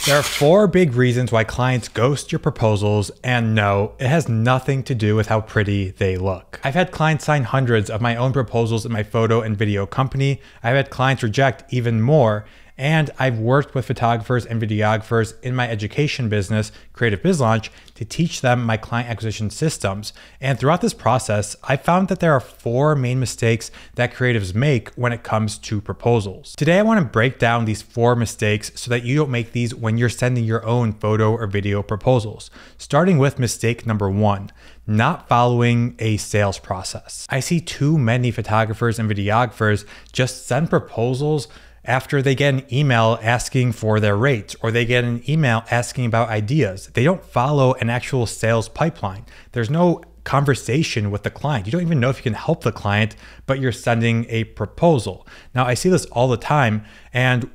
There are 4 big reasons why clients ghost your proposals, and no, it has nothing to do with how pretty they look. I've had clients sign hundreds of my own proposals in my photo and video company. I've had clients reject even more. And I've worked with photographers and videographers in my education business, Creative Biz Launch, to teach them my client acquisition systems. And throughout this process, I found that there are 4 main mistakes that creatives make when it comes to proposals. Today, I want to break down these 4 mistakes so that you don't make these when you're sending your own photo or video proposals. Starting with mistake number 1. Not following a sales process. I see too many photographers and videographers just send proposals after they get an email asking for their rates, or they get an email asking about ideas. They don't follow an actual sales pipeline. There's no conversation with the client. You don't even know if you can help the client, but you're sending a proposal. Now, I see this all the time, and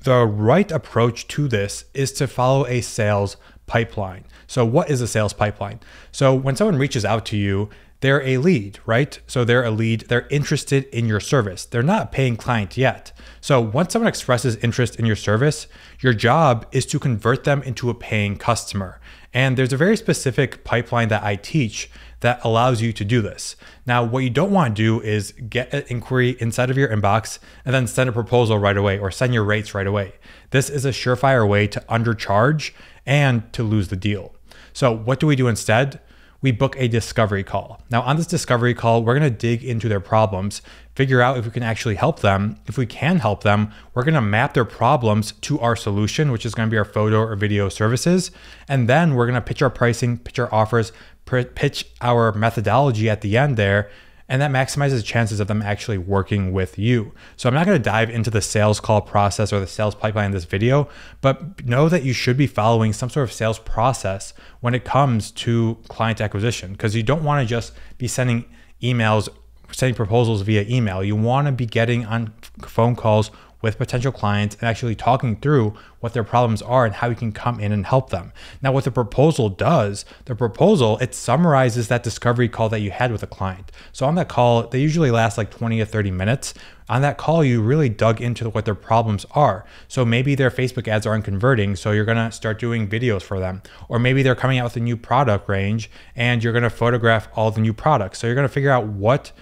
the right approach to this is to follow a sales pipeline. So what is a sales pipeline? So when someone reaches out to you, they're a lead, right? So they're a lead, they're interested in your service. They're not a paying client yet. So once someone expresses interest in your service, your job is to convert them into a paying customer. And there's a very specific pipeline that I teach that allows you to do this. Now, what you don't want to do is get an inquiry inside of your inbox and then send a proposal right away or send your rates right away. This is a surefire way to undercharge and to lose the deal. So what do we do instead? We book a discovery call. Now on this discovery call, we're gonna dig into their problems, figure out if we can actually help them. If we can help them, we're gonna map their problems to our solution, which is gonna be our photo or video services. And then we're gonna pitch our pricing, pitch our offers, pitch our methodology at the end there. And that maximizes the chances of them actually working with you. So I'm not going to dive into the sales call process or the sales pipeline in this video, but know that you should be following some sort of sales process when it comes to client acquisition, because you don't want to just be sending emails, sending proposals via email. You want to be getting on phone calls with potential clients and actually talking through what their problems are and how you can come in and help them. Now, what the proposal does, it summarizes that discovery call that you had with a client. So on that call, they usually last like 20 to 30 minutes. On that call, you really dug into what their problems are. So maybe their Facebook ads aren't converting, so you're gonna start doing videos for them. Or maybe they're coming out with a new product range and you're gonna photograph all the new products. So you're gonna figure out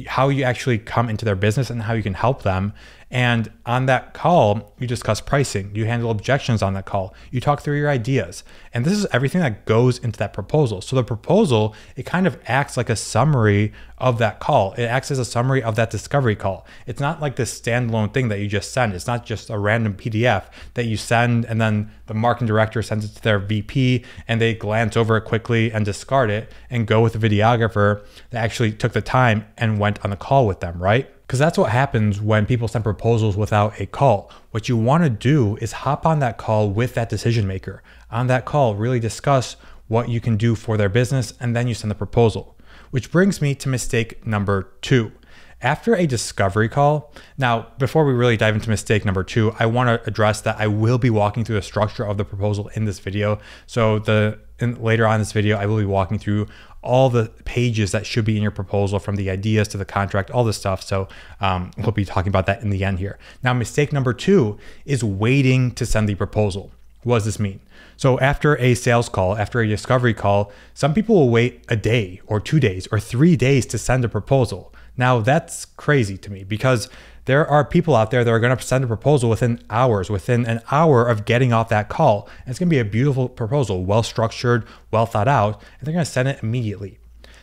how you actually come into their business and how you can help them. And on that call, you discuss pricing, you handle objections on that call, you talk through your ideas. And this is everything that goes into that proposal. So the proposal, it kind of acts like a summary of that call. It acts as a summary of that discovery call. It's not like this standalone thing that you just send. It's not just a random PDF that you send and then the marketing director sends it to their VP and they glance over it quickly and discard it and go with the videographer that actually took the time and went on the call with them, right? Because that's what happens when people send proposals without a call. What you want to do is hop on that call with that decision maker. On that call, really discuss what you can do for their business, and then you send the proposal. Which brings me to mistake number 2. After a discovery call, now before we really dive into mistake number 2, I want to address that I will be walking through the structure of the proposal in this video. So later on in this video, I will be walking through all the pages that should be in your proposal, from the ideas to the contract, all this stuff. So we'll be talking about that in the end here. Now, mistake number 2 is waiting to send the proposal. What does this mean? So after a sales call, after a discovery call, some people will wait a day or 2 days or 3 days to send a proposal. Now that's crazy to me, because there are people out there that are going to send a proposal within hours, within an hour of getting off that call. And it's going to be a beautiful proposal, well structured, well thought out, and they're going to send it immediately.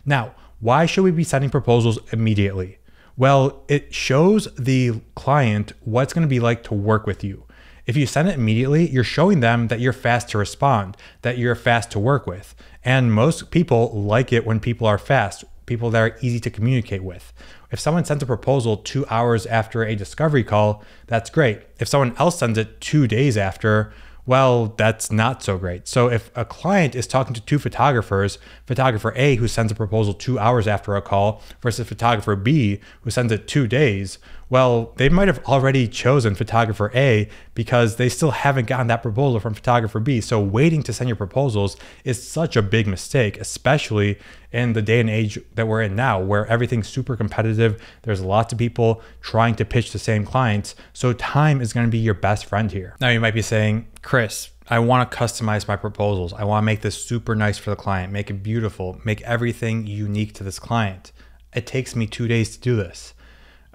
Now, why should we be sending proposals immediately? Well, it shows the client what it's going to be like to work with you. If you send it immediately, you're showing them that you're fast to respond, that you're fast to work with. And most people like it when people are fast, people that are easy to communicate with. If someone sends a proposal 2 hours after a discovery call, that's great. If someone else sends it 2 days after, well, that's not so great. So if a client is talking to 2 photographers, photographer A who sends a proposal 2 hours after a call versus photographer B who sends it 2 days, well, they might have already chosen photographer A because they still haven't gotten that proposal from photographer B. So waiting to send your proposals is such a big mistake, especially in the day and age that we're in now, where everything's super competitive. There's lots of people trying to pitch the same clients. So time is going to be your best friend here. Now you might be saying, Chris, I want to customize my proposals. I want to make this super nice for the client, make it beautiful, make everything unique to this client. It takes me 2 days to do this.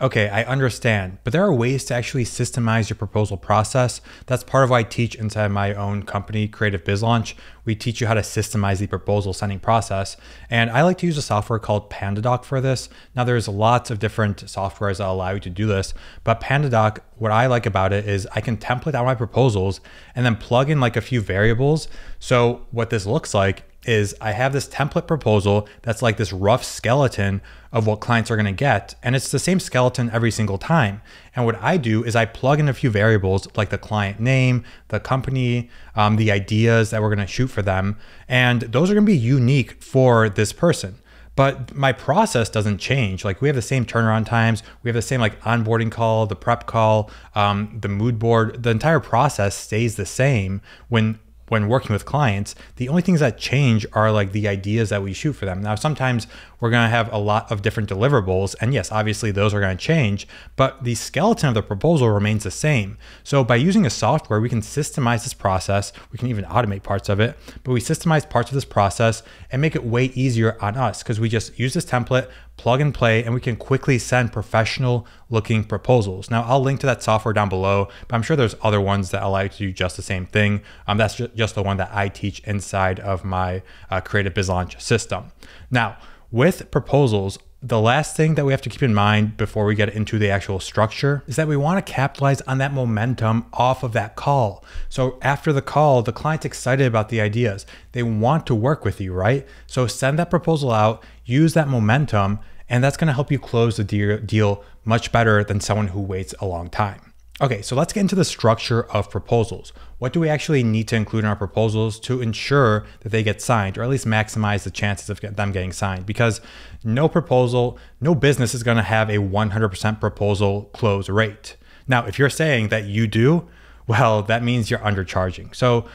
Okay, I understand, but there are ways to actually systemize your proposal process. That's part of what I teach inside my own company, Creative Biz Launch. We teach you how to systemize the proposal sending process. And I like to use a software called PandaDoc for this. Now there's lots of different softwares that allow you to do this, but PandaDoc, what I like about it is I can template out my proposals and then plug in like a few variables. So what this looks like is I have this template proposal that's like this rough skeleton of what clients are going to get. And it's the same skeleton every single time. And what I do is I plug in a few variables like the client name, the company, the ideas that we're going to shoot for them. And those are going to be unique for this person. But my process doesn't change. Like we have the same turnaround times. We have the same like onboarding call, the prep call, the mood board. The entire process stays the same when working with clients. The only things that change are like the ideas that we shoot for them. Now, sometimes we're going to have a lot of different deliverables. And yes, obviously those are going to change, but the skeleton of the proposal remains the same. So by using a software, we can systemize this process. We can even automate parts of it, but we systemize parts of this process and make it way easier on us because we just use this template, plug and play, and we can quickly send professional looking proposals. Now I'll link to that software down below, but I'm sure there's other ones that allow you to do just the same thing. That's just the one that I teach inside of my Creative Biz Launch system. Now, with proposals, the last thing that we have to keep in mind before we get into the actual structure is that we want to capitalize on that momentum off of that call. So after the call, the client's excited about the ideas. They want to work with you, right? So send that proposal out, use that momentum, and that's going to help you close the deal much better than someone who waits a long time. Okay, so let's get into the structure of proposals. What do we actually need to include in our proposals to ensure that they get signed, or at least maximize the chances of them getting signed? Because no proposal, no business is going to have a 100% proposal close rate. Now, if you're saying that you do, well, that means you're undercharging. So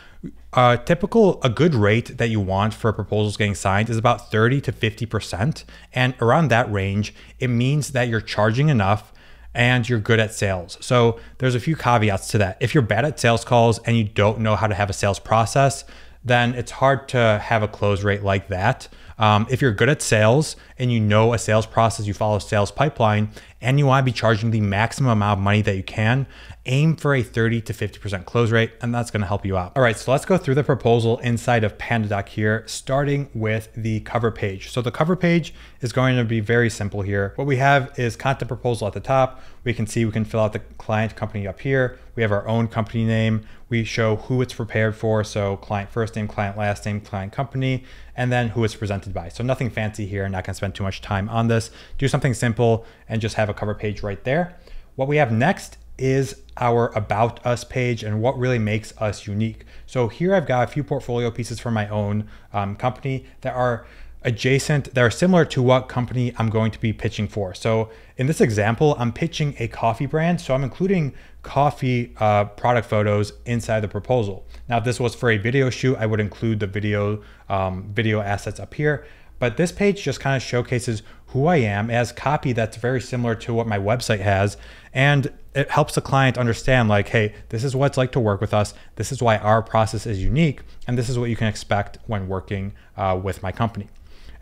a good rate that you want for proposals getting signed is about 30 to 50%. And around that range, it means that you're charging enough and you're good at sales. So there's a few caveats to that. If you're bad at sales calls and you don't know how to have a sales process, then it's hard to have a close rate like that. If you're good at sales and you know a sales process, you follow a sales pipeline, and you want to be charging the maximum amount of money that you can, aim for a 30 to 50% close rate, and that's going to help you out. All right, so let's go through the proposal inside of PandaDoc here, starting with the cover page. So the cover page is going to be very simple here. What we have is content proposal at the top. We can see we can fill out the client company up here. We have our own company name. We show who it's prepared for. So client first name, client last name, client company, and then who it's presented by. So nothing fancy here. Not going to spend too much time on this. Do something simple and just have a cover page right there. What we have next is our About Us page and what really makes us unique. So here I've got a few portfolio pieces from my own company that are adjacent, that are similar to what company I'm going to be pitching for. So in this example, I'm pitching a coffee brand. So I'm including coffee product photos inside the proposal. Now, if this was for a video shoot, I would include the video assets up here. But this page just kind of showcases who I am. It has copy that's very similar to what my website has. And it helps the client understand like, hey, this is what it's like to work with us. This is why our process is unique. And this is what you can expect when working with my company.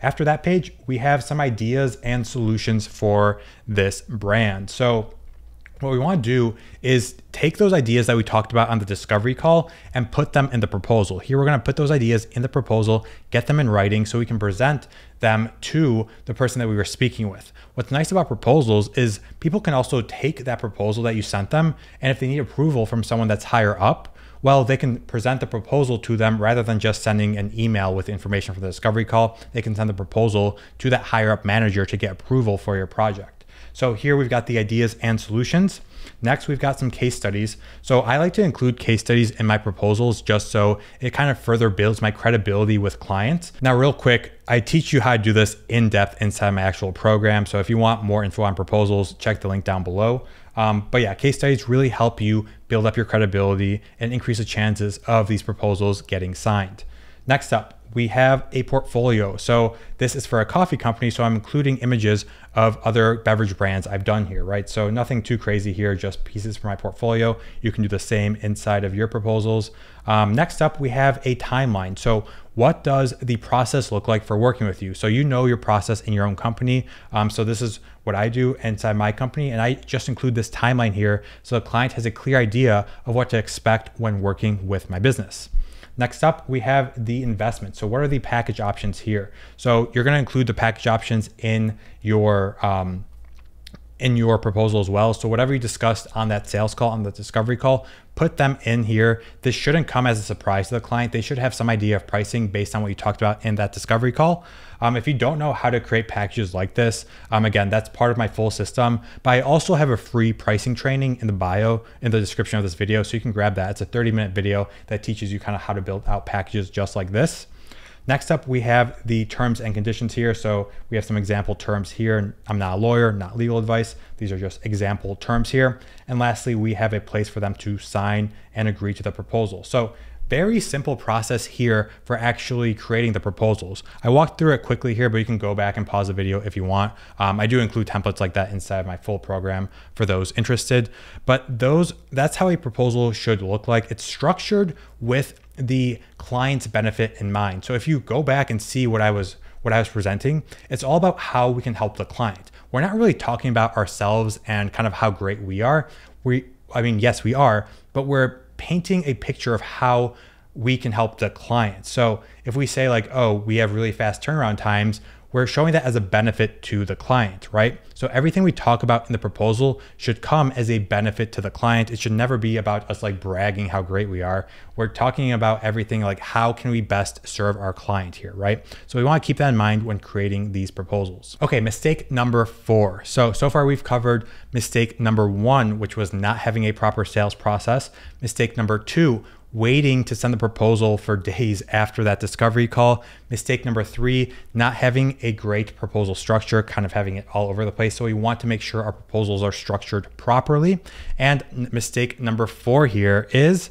After that page, we have some ideas and solutions for this brand. So what we want to do is take those ideas that we talked about on the discovery call and put them in the proposal. Here, we're going to put those ideas in the proposal, get them in writing so we can present them to the person that we were speaking with. What's nice about proposals is people can also take that proposal that you sent them, and if they need approval from someone that's higher up, well, they can present the proposal to them rather than just sending an email with information for the discovery call. They can send the proposal to that higher up manager to get approval for your project. So here we've got the ideas and solutions. Next, we've got some case studies. So I like to include case studies in my proposals just so it kind of further builds my credibility with clients. Now, real quick, I teach you how to do this in depth inside my actual program. So if you want more info on proposals, check the link down below. But yeah, case studies really help you build up your credibility and increase the chances of these proposals getting signed. Next up, we have a portfolio. So this is for a coffee company, so I'm including images of other beverage brands I've done here, right? So nothing too crazy here, just pieces for my portfolio. You can do the same inside of your proposals. Next up, we have a timeline. So what does the process look like for working with you? So you know your process in your own company. So this is what I do inside my company, and I just include this timeline here so the client has a clear idea of what to expect when working with my business. Next up, we have the investment. So what are the package options here? So you're gonna include the package options in your proposal as well. So whatever you discussed on that sales call, on the discovery call, put them in here. This shouldn't come as a surprise to the client. They should have some idea of pricing based on what you talked about in that discovery call. If you don't know how to create packages like this, again, that's part of my full system, but I also have a free pricing training in the bio, in the description of this video. So you can grab that. It's a 30-minute video that teaches you kind of how to build out packages just like this. Next up, we have the terms and conditions here. So we have some example terms here. I'm not a lawyer, not legal advice. These are just example terms here. And lastly, we have a place for them to sign and agree to the proposal. So very simple process here for actually creating the proposals. I walked through it quickly here, but you can go back and pause the video if you want. I do include templates like that inside of my full program for those interested, but that's how a proposal should look like. It's structured with the client's benefit in mind. So if you go back and see what I was presenting, it's all about how we can help the client. We're not really talking about ourselves and kind of how great we are. Yes, we are, but we're painting a picture of how we can help the client. So if we say like, oh, we have really fast turnaround times, we're showing that as a benefit to the client, right? So everything we talk about in the proposal should come as a benefit to the client. It should never be about us like bragging how great we are. We're talking about everything like how can we best serve our client here, right? So we want to keep that in mind when creating these proposals. Okay, mistake number 4. So far we've covered mistake number 1, which was not having a proper sales process. Mistake number 2, waiting to send the proposal for days after that discovery call. Mistake number 3, not having a great proposal structure, kind of having it all over the place. So we want to make sure our proposals are structured properly. And mistake number 4 here is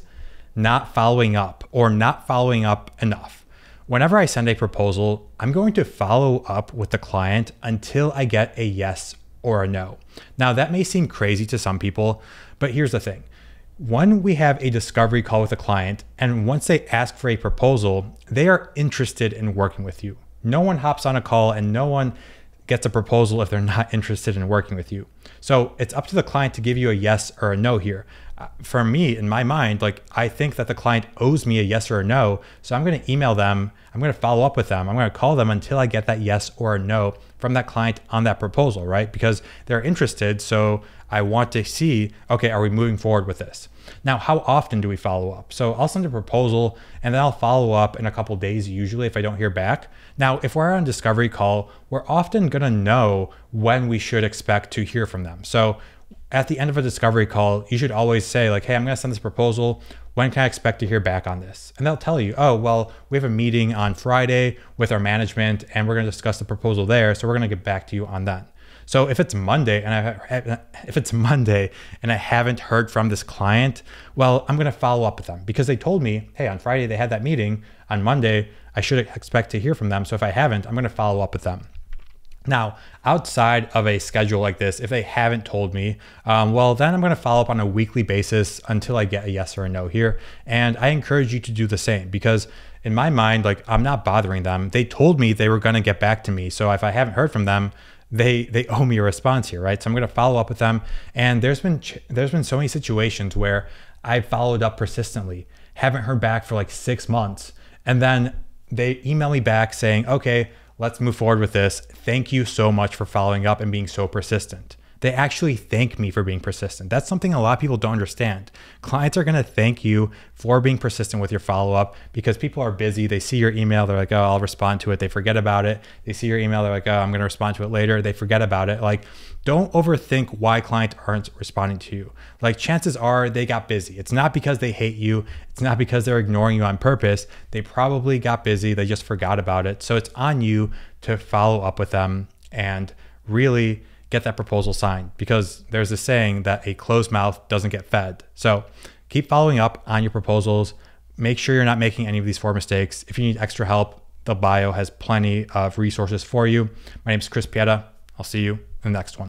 not following up or not following up enough. Whenever I send a proposal, I'm going to follow up with the client until I get a yes or a no. Now that may seem crazy to some people, but here's the thing. When we have a discovery call with a client, and once they ask for a proposal, they are interested in working with you. No one hops on a call and no one gets a proposal if they're not interested in working with you. So it's up to the client to give you a yes or a no here. For me, in my mind, like I think that the client owes me a yes or a no. So I'm going to email them. I'm going to follow up with them. I'm going to call them until I get that yes or a no from that client on that proposal, right? Because they're interested. So I want to see, okay, are we moving forward with this? Now, how often do we follow up? So I'll send a proposal and then I'll follow up in a couple of days, usually if I don't hear back. Now, if we're on a discovery call, we're often going to know when we should expect to hear from them. So at the end of a discovery call, you should always say like, hey, I'm going to send this proposal. When can I expect to hear back on this? And they'll tell you, oh, well, we have a meeting on Friday with our management and we're going to discuss the proposal there. So we're going to get back to you on that. So if it's Monday and I haven't heard from this client, well, I'm going to follow up with them because they told me, hey, on Friday they had that meeting. On Monday, I should expect to hear from them. So if I haven't, I'm going to follow up with them. Now, outside of a schedule like this, if they haven't told me, well, then I'm going to follow up on a weekly basis until I get a yes or a no here. And I encourage you to do the same because in my mind, like I'm not bothering them. They told me they were going to get back to me. So if I haven't heard from them, they owe me a response here, right? So I'm going to follow up with them. And there's been so many situations where I followed up persistently, haven't heard back for like 6 months. And then they email me back saying, okay, let's move forward with this. Thank you so much for following up and being so persistent. They actually thank me for being persistent. That's something a lot of people don't understand. Clients are going to thank you for being persistent with your follow-up because people are busy. They see your email. They're like, oh, I'll respond to it. They forget about it. They see your email. They're like, oh, I'm going to respond to it later. They forget about it. Like, don't overthink why clients aren't responding to you. Like, chances are they got busy. It's not because they hate you. It's not because they're ignoring you on purpose. They probably got busy. They just forgot about it. So it's on you to follow up with them and really get that proposal signed because there's a saying that a closed mouth doesn't get fed. So keep following up on your proposals. Make sure you're not making any of these 4 mistakes. If you need extra help, The bio has plenty of resources for you. My name is Chris Pieta. I'll see you in the next one.